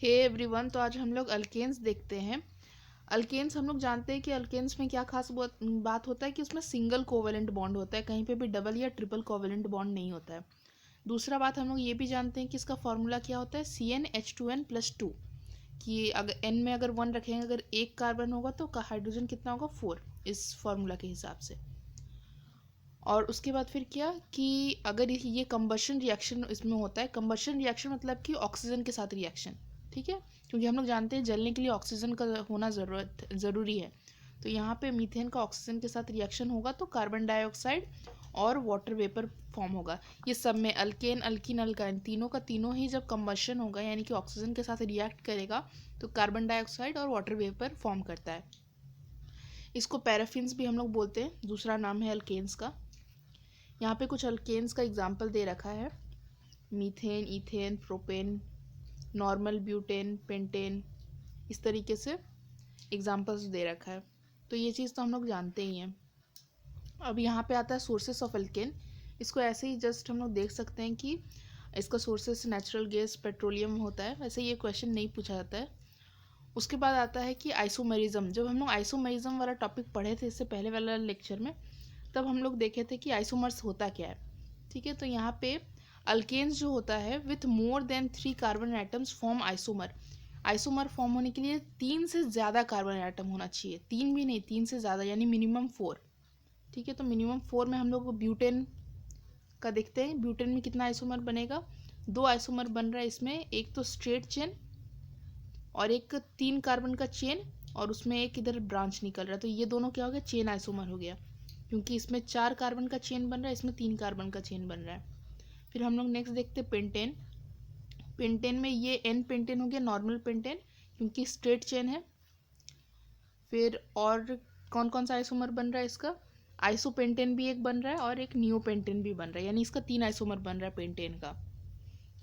Hey everyone, तो आज हम लोग अल्केन्स देखते हैं। अल्केन्स हम लोग जानते हैं कि अल्केन्स में क्या खास बात होता है कि उसमें सिंगल कोवेलेंट बॉन्ड होता है, कहीं पे भी डबल या ट्रिपल कोवेलेंट बॉन्ड नहीं होता है। दूसरा बात हम लोग ये भी जानते हैं कि इसका फॉर्मूला क्या होता है, CnH2n+2, कि अगर n में अगर 1 रखेंगे, अगर एक कार्बन होगा तो हाइड्रोजन कितना होगा, 4, इस फॉर्मूला के हिसाब से। और उसके बाद फिर क्या कि अगर ये कंबशन रिएक्शन इसमें होता है, कंबशन रिएक्शन मतलब कि ऑक्सीजन के साथ रिएक्शन, ठीक है, क्योंकि हम लोग जानते हैं जलने के लिए ऑक्सीजन का होना ज़रूरी है। तो यहाँ पे मीथेन का ऑक्सीजन के साथ रिएक्शन होगा तो कार्बन डाइऑक्साइड और वाटर वेपर फॉर्म होगा। ये सब में अल्केन, अल्कीन, अल्काइन तीनों का तीनों ही जब कंबशन होगा यानी कि ऑक्सीजन के साथ रिएक्ट करेगा तो कार्बन डाइऑक्साइड और वाटर वेपर फॉर्म करता है। इसको पैराफिन्स भी हम लोग बोलते हैं, दूसरा नाम है अल्केन्स का। यहाँ पे कुछ अल्केन्स का एग्जाम्पल दे रखा है, methane, ethane, propane, normal, butane, pentane, इस तरीके से एग्जाम्पल्स दे रखा है। तो ये चीज़ तो हम लोग जानते ही हैं। अब यहाँ पे आता है सोर्सेस ऑफ अल्केन। इसको ऐसे ही जस्ट हम लोग देख सकते हैं कि इसका सोर्सेस नेचुरल गैस, पेट्रोलियम होता है, वैसे ये क्वेश्चन नहीं पूछा जाता है। उसके बाद आता है कि आइसोमेरिज्म। जब हम लोग आइसोमेरिज्म वाला टॉपिक पढ़े थे इससे पहले वाला लेक्चर में, तब हम लोग देखे थे कि आइसोमर्स होता क्या है, ठीक है। तो यहाँ पे अल्केन्स जो होता है with more than 3 carbon atoms form isomer. Isomer form होने के लिए 3 से ज़्यादा कार्बन एटम होना चाहिए, 3 भी नहीं, 3 से ज़्यादा, यानी मिनिमम 4, ठीक है। तो मिनिमम 4 में हम लोग ब्यूटेन का देखते हैं। ब्यूटेन में कितना आइसोमर बनेगा, 2 आइसोमर बन रहा है इसमें, एक तो स्ट्रेट चेन और एक 3 कार्बन का चेन, और उसमें एक इधर ब्रांच निकल रहा है, तो ये दोनों क्या हो गया, चेन आइसोमर हो गया, क्योंकि इसमें 4 कार्बन का चेन बन रहा है, इसमें 3 कार्बन का चेन बन रहा है। फिर हम लोग नेक्स्ट देखते हैं पेंटेन। पेंटेन में ये एन पेंटेन हो गया, नॉर्मल पेंटेन, क्योंकि स्ट्रेट चेन है। फिर और कौन कौन सा आइसोमर बन रहा है इसका, आइसोपेंटेन भी एक बन रहा है और एक नियोपेंटेन भी बन रहा है, यानी इसका 3 आइसोमर बन रहा है पेंटेन का,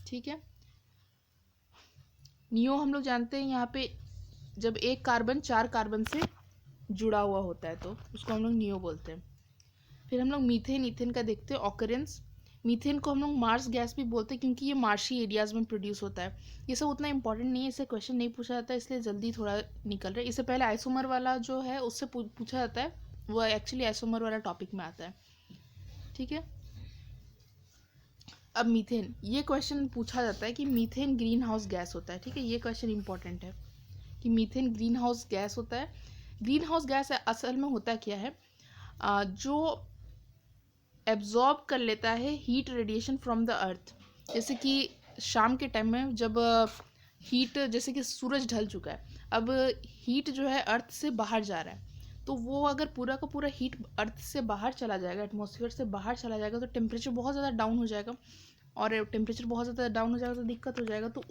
ठीक है। नियो हम लोग जानते हैं यहाँ पे जब एक कार्बन 4 कार्बन से जुड़ा हुआ होता है तो उसको हम लोग नियो बोलते हैं। फिर हम लोग मीथेन, इथेन का देखते हैं ऑकरेंस। मीथेन को हम लोग मार्स गैस भी बोलते हैं क्योंकि ये मार्शी एरियाज में प्रोड्यूस होता है। ये सब उतना इंपॉर्टेंट नहीं है, इससे क्वेश्चन नहीं पूछा जाता है, इसलिए जल्दी थोड़ा निकल रहा है। इससे पहले आइसोमर वाला जो है उससे पूछा जाता है, वो एक्चुअली आइसोमर वाला टॉपिक में आता है, ठीक है। अब मीथेन, ये क्वेश्चन पूछा जाता है कि मीथेन ग्रीन हाउस गैस होता है, ठीक है, ये क्वेश्चन इंपॉर्टेंट है कि मीथेन ग्रीन हाउस गैस होता है। ग्रीन हाउस गैस असल में होता क्या है, जो एब्जॉर्ब कर लेता है heat radiation from the earth. जैसे कि शाम के टाइम में जब हीट, जैसे कि सूरज ढल चुका है, अब हीट जो है अर्थ से बाहर जा रहा है, तो वो अगर पूरा का पूरा हीट अर्थ से बाहर चला जाएगा, एटमॉस्फेयर से बाहर चला जाएगा, तो टेम्परेचर बहुत ज़्यादा डाउन हो जाएगा, और टेम्परेचर बहुत ज़्यादा डाउन हो जाएगा तो दिक्कत हो जाएगा, तो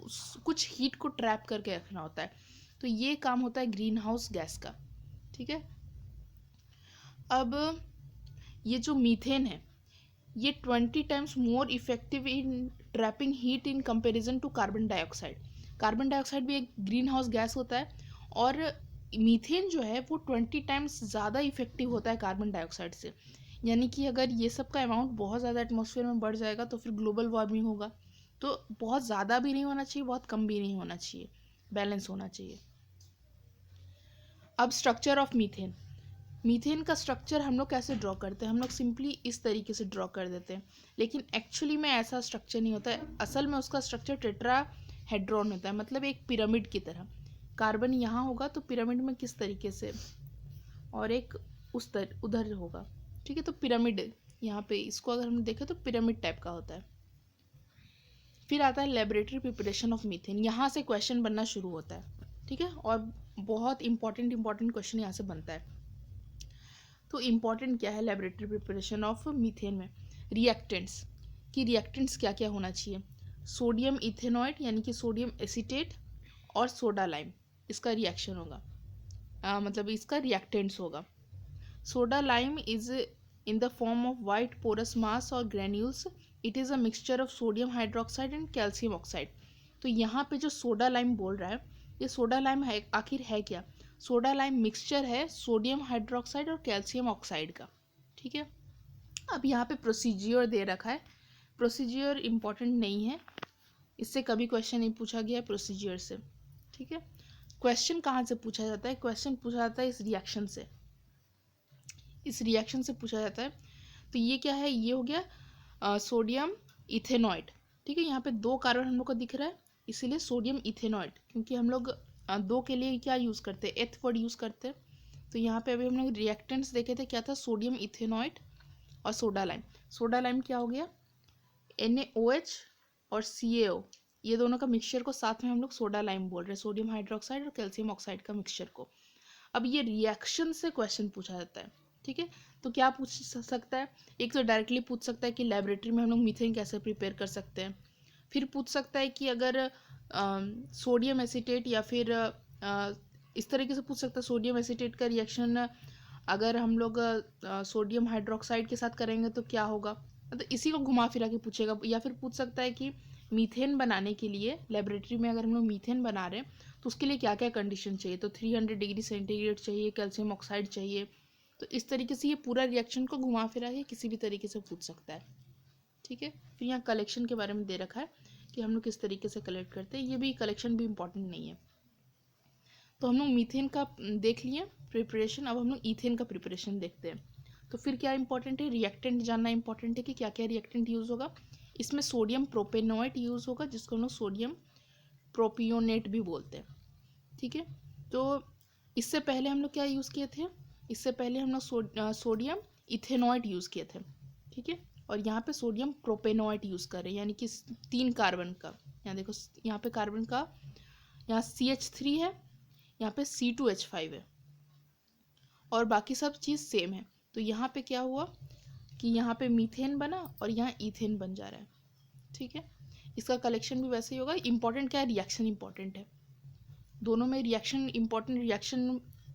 कुछ हीट को ट्रैप करके रखना होता है। तो ये काम होता है ग्रीन हाउस गैस का, ठीक है। अब ये जो मीथेन है ये 20 times more effective in trapping heat in comparison to carbon dioxide. Carbon dioxide भी एक ग्रीन हाउस गैस होता है, और मीथेन जो है वो 20 टाइम्स ज़्यादा इफेक्टिव होता है कार्बन डाइऑक्साइड से। यानी कि अगर ये सब का अमाउंट बहुत ज़्यादा एटमॉस्फेयर में बढ़ जाएगा तो फिर ग्लोबल वार्मिंग होगा। तो बहुत ज़्यादा भी नहीं होना चाहिए, बहुत कम भी नहीं होना चाहिए, बैलेंस होना चाहिए। अब स्ट्रक्चर ऑफ मीथेन। मीथेन का स्ट्रक्चर हम लोग कैसे ड्रॉ करते हैं, हम लोग सिंपली इस तरीके से ड्रॉ कर देते हैं, लेकिन एक्चुअली में ऐसा स्ट्रक्चर नहीं होता है। असल में उसका स्ट्रक्चर टेट्राहेड्रॉन होता है, मतलब एक पिरामिड की तरह। कार्बन यहाँ होगा तो पिरामिड में किस तरीके से, और एक उधर होगा, ठीक है। तो पिरामिड यहाँ पे इसको अगर हम देखें तो पिरामिड टाइप का होता है। फिर आता है लेबोरेटरी प्रिपरेशन ऑफ मीथेन, यहाँ से क्वेश्चन बनना शुरू होता है, ठीक है, और बहुत इंपॉर्टेंट क्वेश्चन यहाँ से बनता है। तो इम्पॉर्टेंट क्या है लेबोरेटरी प्रिपरेशन ऑफ मीथेन में, रिएक्टेंट्स, कि रिएक्टेंट्स क्या क्या होना चाहिए। सोडियम इथेनॉइड यानी कि सोडियम एसीटेट और सोडा लाइम, इसका रिएक्शन होगा, मतलब इसका रिएक्टेंट्स होगा। Soda lime is in the form of white porous mass और granules. It is a mixture of sodium hydroxide and calcium oxide. तो यहाँ पे जो सोडा लाइम बोल रहा है, ये सोडा लाइम है आखिर है क्या, सोडा लाइम मिक्सचर है सोडियम हाइड्रोक्साइड और कैल्शियम ऑक्साइड का, ठीक है। अब यहाँ पे प्रोसीजियर दे रखा है, प्रोसीजियर इंपॉर्टेंट नहीं है, इससे कभी क्वेश्चन नहीं पूछा गया है प्रोसीजियर से। ठीक है। क्वेश्चन कहाँ से पूछा जाता है? क्वेश्चन पूछा जाता है इस रिएक्शन से, इस रिएक्शन से पूछा जाता है। तो ये क्या है? ये हो गया सोडियम इथेनॉइड। ठीक है, यहाँ पे 2 कार्बन हम लोग को दिख रहा है, इसीलिए सोडियम इथेनॉइड, क्योंकि हम लोग 2 के लिए क्या यूज़ करते हैं? एथ वर्ड यूज़ करते हैं। तो यहाँ पे अभी हम लोग रिएक्टेंट्स देखे थे, क्या था? सोडियम इथेनॉइड और सोडा लाइम। सोडा लाइम क्या हो गया? NaOH और CaO, ये दोनों का मिक्सचर को साथ में हम लोग सोडा लाइम बोल रहे हैं, सोडियम हाइड्रोक्साइड और कैल्शियम ऑक्साइड का मिक्सचर को। अब ये रिएक्शन से क्वेश्चन पूछा जाता है। ठीक है, तो क्या पूछ सकता है? एक तो डायरेक्टली पूछ सकता है कि लेबोरेटरी में हम लोग मीथेन कैसे प्रिपेयर कर सकते हैं। फिर पूछ सकता है कि अगर सोडियम एसीटेट या फिर इस तरीके से पूछ सकता है, सोडियम एसीटेट का रिएक्शन अगर हम लोग सोडियम हाइड्रोक्साइड के साथ करेंगे तो क्या होगा, मतलब इसी को घुमा फिरा के पूछेगा। या फिर पूछ सकता है कि मीथेन बनाने के लिए लेबोरेटरी में अगर हम लोग मीथेन बना रहे हैं तो उसके लिए क्या क्या कंडीशन चाहिए, तो 300 डिग्री सेंटीग्रेड चाहिए, कैल्शियम ऑक्साइड चाहिए। तो इस तरीके से ये पूरा रिएक्शन को घुमा फिरा के किसी भी तरीके से पूछ सकता है। ठीक है, फिर यहाँ कलेक्शन के बारे में दे रखा है कि हम लोग किस तरीके से कलेक्ट करते हैं, ये भी कलेक्शन भी इम्पॉर्टेंट नहीं है। तो हम लोग मीथेन का देख लिए प्रिपरेशन, अब हम लोग ईथेन का प्रिपरेशन देखते हैं। तो फिर क्या इंपॉर्टेंट है? रिएक्टेंट जानना इंपॉर्टेंट है कि क्या क्या रिएक्टेंट यूज़ होगा। इसमें सोडियम प्रोपेनोएट यूज़ होगा, जिसको हम लोग सोडियम प्रोपियोनेट भी बोलते हैं। ठीक है, तो इससे पहले हम लोग क्या यूज़ किए थे? इससे पहले हम लोग सोडियम इथेनॉइड यूज़ किए थे। ठीक है, और यहाँ पे सोडियम प्रोपेनोएट यूज़ कर रहे हैं, यानी कि 3 कार्बन का। यहाँ देखो, यहाँ पे कार्बन का यहाँ CH3 है, यहाँ पे C2H5 है, और बाकी सब चीज़ सेम है। तो यहाँ पे क्या हुआ कि यहाँ पे मीथेन बना और यहाँ ईथेन बन जा रहा है। ठीक है, इसका कलेक्शन भी वैसे ही होगा। इंपॉर्टेंट क्या है? रिएक्शन इंपॉर्टेंट है, दोनों में रिएक्शन इंपॉर्टेंट।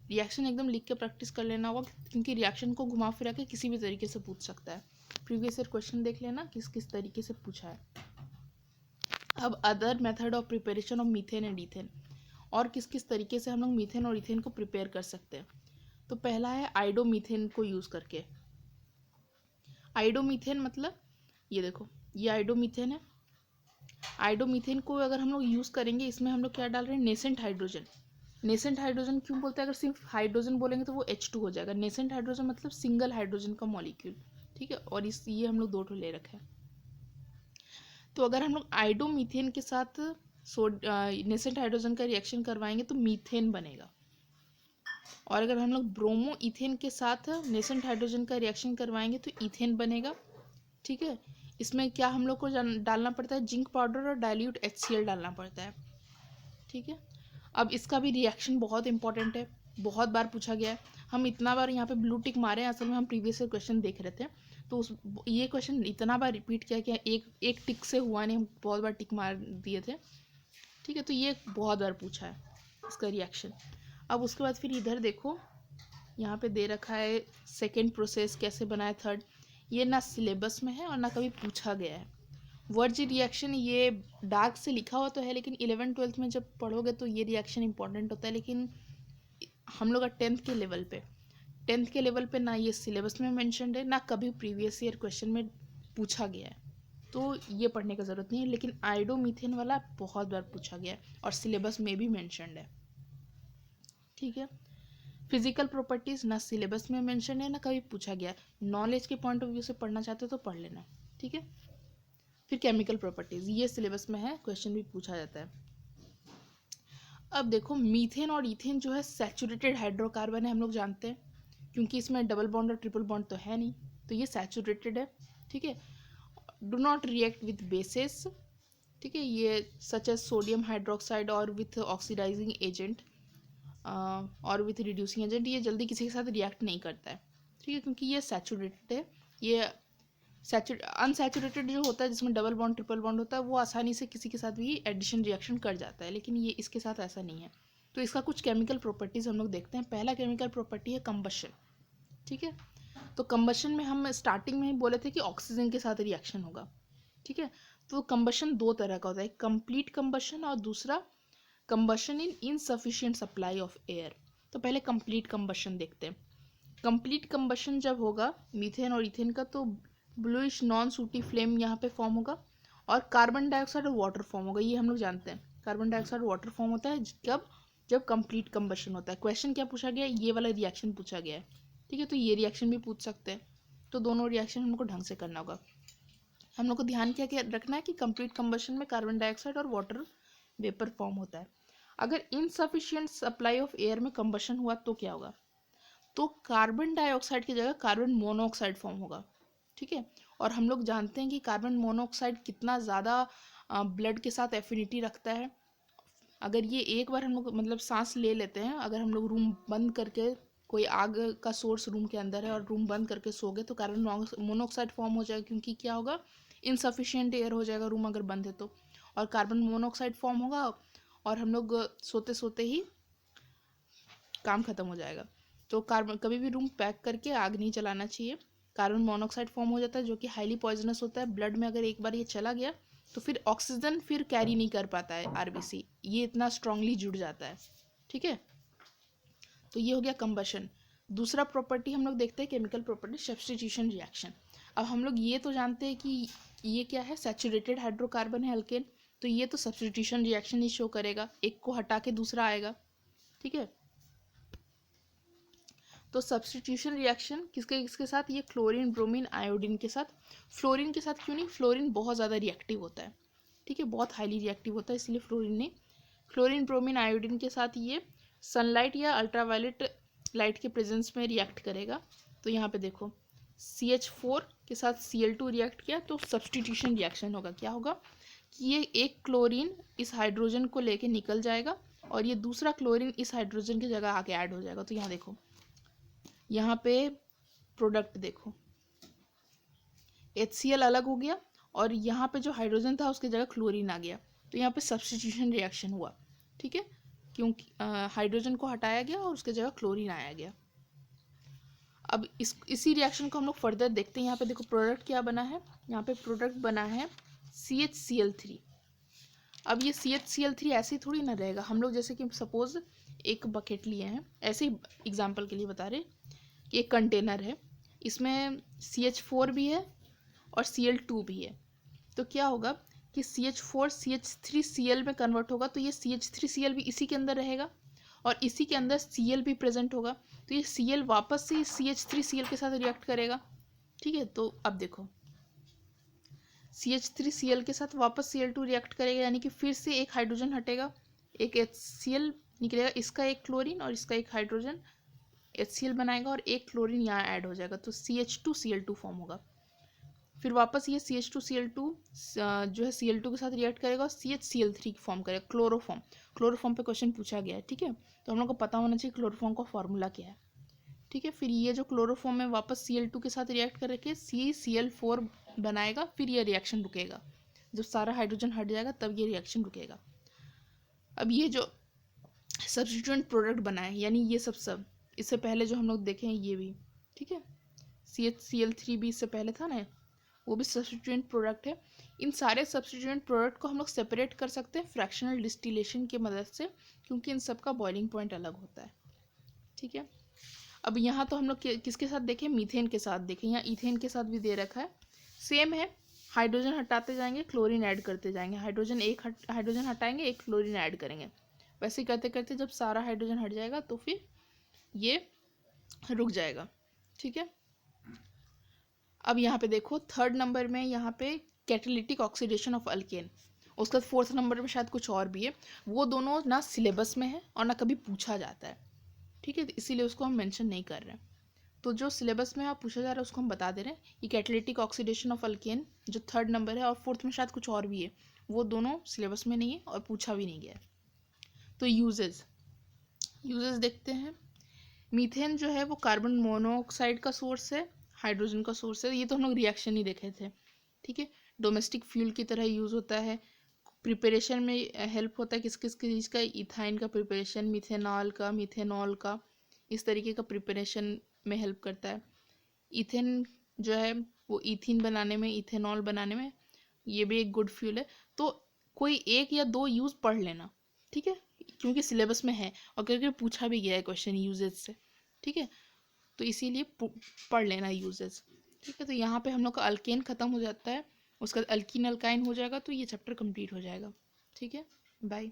रिएक्शन एकदम लिख के प्रैक्टिस कर लेना होगा, क्योंकि रिएक्शन को घुमा फिरा के किसी भी तरीके से पूछ सकता है। प्रीवियस ईयर क्वेश्चन देख लेना किस किस तरीके से पूछा है। अब other method of preparation of methane and ethane, और किस किस तरीके से हम लोग मीथेन और ईथेन को प्रिपेयर कर सकते हैं। तो पहला है आइडोमीथेन को यूज़ करके। आइडोमीथेन मतलब ये देखो, ये आइडोमीथेन है। आइडोमीथेन को अगर हम लोग यूज़ करेंगे, इसमें हम लोग क्या डाल रहे हैं? Nascent hydrogen. नेसेंट हाइड्रोजन क्यों बोलते हैं? अगर सिर्फ हाइड्रोजन बोलेंगे तो वो H2 हो जाएगा। नेसेंट हाइड्रोजन मतलब सिंगल हाइड्रोजन का मॉलिक्यूल। ठीक है, और ये हम लोग 2 ले रखे हैं। तो अगर हम लोग आइडोमीथेन के साथ नेसेंट हाइड्रोजन का रिएक्शन करवाएंगे तो मीथेन बनेगा, और अगर हम लोग ब्रोमो इथेन के साथ नेसेंट हाइड्रोजन का रिएक्शन करवाएंगे तो ईथेन बनेगा। ठीक है, इसमें क्या हम लोग को डालना पड़ता है? जिंक पाउडर और डाइल्यूट HCl डालना पड़ता है। ठीक है, अब इसका भी रिएक्शन बहुत इंपॉर्टेंट है, बहुत बार पूछा गया है। हम इतना बार यहाँ पे ब्लू टिक मारे हैं, असल में हम प्रीवियस क्वेश्चन देख रहे थे, तो ये क्वेश्चन इतना बार रिपीट किया कि एक टिक से हुआ नहीं, हम बहुत बार टिक मार दिए थे। ठीक है, तो ये बहुत बार पूछा है इसका रिएक्शन। अब उसके बाद फिर इधर देखो, यहाँ पे दे रखा है सेकेंड प्रोसेस कैसे बनाए, थर्ड। ये ना सिलेबस में है और ना कभी पूछा गया है। वर्ज रिएक्शन ये डार्क से लिखा हुआ तो है, लेकिन 11th-12th में जब पढ़ोगे तो ये रिएक्शन इंपॉर्टेंट होता है। लेकिन हम लोग का 10th के लेवल पे ना ये सिलेबस में मेंशन्ड है, ना कभी प्रीवियस ईयर क्वेश्चन में पूछा गया है, तो ये पढ़ने का ज़रूरत नहीं है। लेकिन आइडोमीथेन वाला बहुत बार पूछा गया है और सिलेबस में भी मेंशन्ड है। ठीक है, फिजिकल प्रॉपर्टीज़ ना सिलेबस में मेंशन है, ना कभी पूछा गया है। नॉलेज के पॉइंट ऑफ व्यू से पढ़ना चाहते हो तो पढ़ लेना। ठीक है, फिर केमिकल प्रॉपर्टीज़, ये सिलेबस में है, क्वेश्चन भी पूछा जाता है। अब देखो, मीथेन और ईथेन जो है सैचुरेटेड हाइड्रोकार्बन है, हम लोग जानते हैं, क्योंकि इसमें डबल बॉन्ड और ट्रिपल बॉन्ड तो है नहीं, तो ये सैचुरेटेड है। ठीक है, do not react with basis. ठीक है, ये सच एज सोडियम हाइड्रोक्साइड और विथ ऑक्सीडाइजिंग एजेंट और विथ रिड्यूसिंग एजेंट, ये जल्दी किसी के साथ रिएक्ट नहीं करता है। ठीक है, क्योंकि ये सैचुरेटेड है। ये अनसैचुरेटेड जो होता है, जिसमें डबल बॉन्ड ट्रिपल बॉन्ड होता है, वो आसानी से किसी के साथ भी एडिशन रिएक्शन कर जाता है, लेकिन ये इसके साथ ऐसा नहीं है। तो इसका कुछ केमिकल प्रॉपर्टीज़ हम लोग देखते हैं। पहला केमिकल प्रॉपर्टी है कंबशन। ठीक है, तो कंबशन में हम स्टार्टिंग में ही बोले थे कि ऑक्सीजन के साथ रिएक्शन होगा। ठीक है, तो कंबशन 2 तरह का होता है, कंप्लीट कंबशन और दूसरा combustion in insufficient supply of air. तो पहले कंप्लीट कंबशन देखते हैं। कंप्लीट कंबशन जब होगा मीथेन और इथेन का, तो ब्लूइश नॉन सूटी फ्लेम यहाँ पे फॉर्म होगा और कार्बन डाइऑक्साइड और वाटर फॉर्म होगा, ये हम लोग जानते हैं। कार्बन डाइऑक्साइड वाटर फॉर्म होता है कब, जब कंप्लीट कंबशन होता है। क्वेश्चन क्या पूछा गया है, ये वाला रिएक्शन पूछा गया है, ठीक है। तो ये रिएक्शन भी पूछ सकते हैं, तो दोनों रिएक्शन हमको ढंग से करना होगा। हम लोग को ध्यान क्या क्या रखना है कि कंप्लीट कंबशन में कार्बन डाइऑक्साइड और वाटर वेपर फॉर्म होता है। अगर इनसफिशिएंट सप्लाई ऑफ एयर में कंबशन हुआ तो क्या होगा, तो कार्बन डाइऑक्साइड की जगह कार्बन मोनोऑक्साइड फॉर्म होगा, ठीक है। और हम लोग जानते हैं कि कार्बन मोनोऑक्साइड कितना ज़्यादा ब्लड के साथ एफिनिटी रखता है। अगर ये एक बार हम लोग मतलब सांस ले लेते हैं, अगर हम लोग रूम बंद करके, कोई आग का सोर्स रूम के अंदर है और रूम बंद करके सो गए, तो कार्बन मोनोऑक्साइड फॉर्म हो जाएगा, क्योंकि क्या होगा, इनसफिशिएंट एयर हो जाएगा रूम अगर बंद है तो, और कार्बन मोनोऑक्साइड फॉर्म होगा और हम लोग सोते सोते ही काम खत्म हो जाएगा। तो कार्बन, कभी भी रूम पैक करके आग नहीं जलाना चाहिए। कार्बन मोनोऑक्साइड फॉर्म हो जाता है जो कि हाईली पॉइजनस होता है। ब्लड में अगर एक बार ये चला गया तो फिर ऑक्सीजन फिर कैरी नहीं कर पाता है आरबीसी, ये इतना स्ट्रांगली जुड़ जाता है, ठीक है। तो ये हो गया कंबशन। दूसरा प्रॉपर्टी हम लोग देखते हैं केमिकल प्रॉपर्टी, सब्स्टिट्यूशन रिएक्शन। अब हम लोग ये तो जानते हैं कि ये क्या है, सैचुरेटेड हाइड्रोकार्बन है अल्केन, तो ये तो सब्स्टिट्यूशन रिएक्शन ही शो करेगा, एक को हटा के दूसरा आएगा, ठीक है। तो सब्स्टिट्यूशन रिएक्शन किसके किसके साथ, ये क्लोरीन ब्रोमीन आयोडीन के साथ। फ्लोरीन के साथ क्यों नहीं, फ्लोरीन बहुत ज़्यादा रिएक्टिव होता है, ठीक है, बहुत हाईली रिएक्टिव होता है, इसलिए फ्लोरीन नहीं। क्लोरीन ब्रोमीन आयोडीन के साथ ये सनलाइट या अल्ट्रावायलेट लाइट के प्रेजेंस में रिएक्ट करेगा। तो यहाँ पे देखो CH4 के साथ Cl2 रिएक्ट किया तो सब्स्टिट्यूशन रिएक्शन होगा। क्या होगा कि ये एक क्लोरीन इस हाइड्रोजन को लेके निकल जाएगा और ये दूसरा क्लोरीन इस हाइड्रोजन की जगह आके ऐड हो जाएगा। तो यहाँ देखो, यहाँ पे प्रोडक्ट देखो, HCl अलग हो गया और यहाँ पे जो हाइड्रोजन था उसकी जगह क्लोरीन आ गया, तो यहाँ पे सब्स्टिट्यूशन रिएक्शन हुआ, ठीक है, क्योंकि हाइड्रोजन को हटाया गया और उसकी जगह क्लोरीन आया गया। अब इसी रिएक्शन को हम लोग फर्दर देखते हैं। यहाँ पे देखो प्रोडक्ट क्या बना है, यहाँ पे प्रोडक्ट बना है CHCl3। अब ये CHCl3 ऐसे ही थोड़ी ना रहेगा, हम लोग जैसे कि सपोज एक बकेट लिए हैं, ऐसे ही एग्जाम्पल के लिए बता रहे कि एक कंटेनर है, इसमें CH4 भी है और Cl2 भी है। तो क्या होगा कि CH4 CH3Cl में कन्वर्ट होगा, तो ये CH3Cl भी इसी के अंदर रहेगा और इसी के अंदर Cl भी प्रेजेंट होगा, तो ये Cl वापस से CH3Cl के साथ रिएक्ट करेगा, ठीक है। तो अब देखो CH3Cl के साथ वापस Cl2 रिएक्ट करेगा, यानी कि फिर से एक हाइड्रोजन हटेगा, एक HCl निकलेगा, इसका एक क्लोरीन और इसका एक हाइड्रोजन HCl बनाएगा और एक क्लोरीन यहाँ ऐड हो जाएगा, तो CH2Cl2 फॉर्म होगा। फिर वापस ये CH2Cl2 जो है Cl2 के साथ रिएक्ट करेगा और CHCl3 फॉर्म करेगा, क्लोरोफॉर्म। क्लोरोफॉर्म पे क्वेश्चन पूछा गया है, ठीक है, तो हम लोग को पता होना चाहिए क्लोरोफॉर्म का फॉर्मूला क्या है, ठीक है। फिर ये जो क्लोरोफॉर्म है वापस Cl2 के साथ रिएक्ट करके CCl4 बनाएगा, फिर ये रिएक्शन रुकेगा, जब सारा हाइड्रोजन हट जाएगा तब ये रिएक्शन रुकेगा। अब ये जो सब्स्टिट्यूएंट प्रोडक्ट बना है, यानी ये सब इससे पहले जो हम लोग देखे हैं ये भी, ठीक है, CHCl3 भी इससे पहले था ना, वो भी सब्स्टिट्यूएंट प्रोडक्ट है। इन सारे सब्स्टिट्यूएंट प्रोडक्ट को हम लोग सेपरेट कर सकते हैं फ्रैक्शनल डिस्टिलेशन की मदद से, क्योंकि इन सब का बॉइलिंग पॉइंट अलग होता है, ठीक है। अब यहाँ तो हम लोग किसके साथ देखें, मीथेन के साथ देखें, यहाँ इथेन के साथ भी दे रखा है, सेम है, हाइड्रोजन हटाते जाएंगे क्लोरीन ऐड करते जाएंगे, हाइड्रोजन हटाएंगे एक क्लोरीन ऐड करेंगे, वैसे ही करते करते जब सारा हाइड्रोजन हट जाएगा तो फिर ये रुक जाएगा, ठीक है। अब यहाँ पे देखो थर्ड नंबर में यहाँ पे कैटालिटिक ऑक्सीडेशन ऑफ अल्केन, उसका फोर्थ नंबर में शायद कुछ और भी है, वो दोनों ना सिलेबस में है और ना कभी पूछा जाता है, ठीक है, इसीलिए उसको हम मेंशन नहीं कर रहे हैं। तो जो सिलेबस में आप पूछा जा रहा है उसको हम बता दे रहे हैं। ये कैटालिटिक ऑक्सीडेशन ऑफ अल्केन जो थर्ड नंबर है और फोर्थ में शायद कुछ और भी है, वो दोनों सिलेबस में नहीं है और पूछा भी नहीं गया है। तो यूजेस देखते हैं। मीथेन जो है वो कार्बन मोनोऑक्साइड का सोर्स है, हाइड्रोजन का सोर्स है, ये तो हम लोग रिएक्शन ही देखे थे, ठीक है। डोमेस्टिक फ्यूल की तरह यूज़ होता है, प्रिपरेशन में हेल्प होता है, किस किस चीज़ का, इथाइन का प्रिपरेशन, मिथेनॉल का, मिथेनॉल का, इस तरीके का प्रिपरेशन में हेल्प करता है। इथेन जो है वो इथिन बनाने में, इथेनॉल बनाने में, ये भी एक गुड फ्यूल है। तो कोई एक या दो यूज़ पढ़ लेना, ठीक है, क्योंकि सिलेबस में है और क्योंकि पूछा भी गया है क्वेश्चन यूजेज से, ठीक है, तो इसीलिए पढ़ लेना यूजेज, ठीक है। तो यहाँ पे हम लोग का अल्केन ख़त्म हो जाता है, उसका अल्कीन अल्काइन हो जाएगा, तो ये चैप्टर कंप्लीट हो जाएगा, ठीक है। बाय।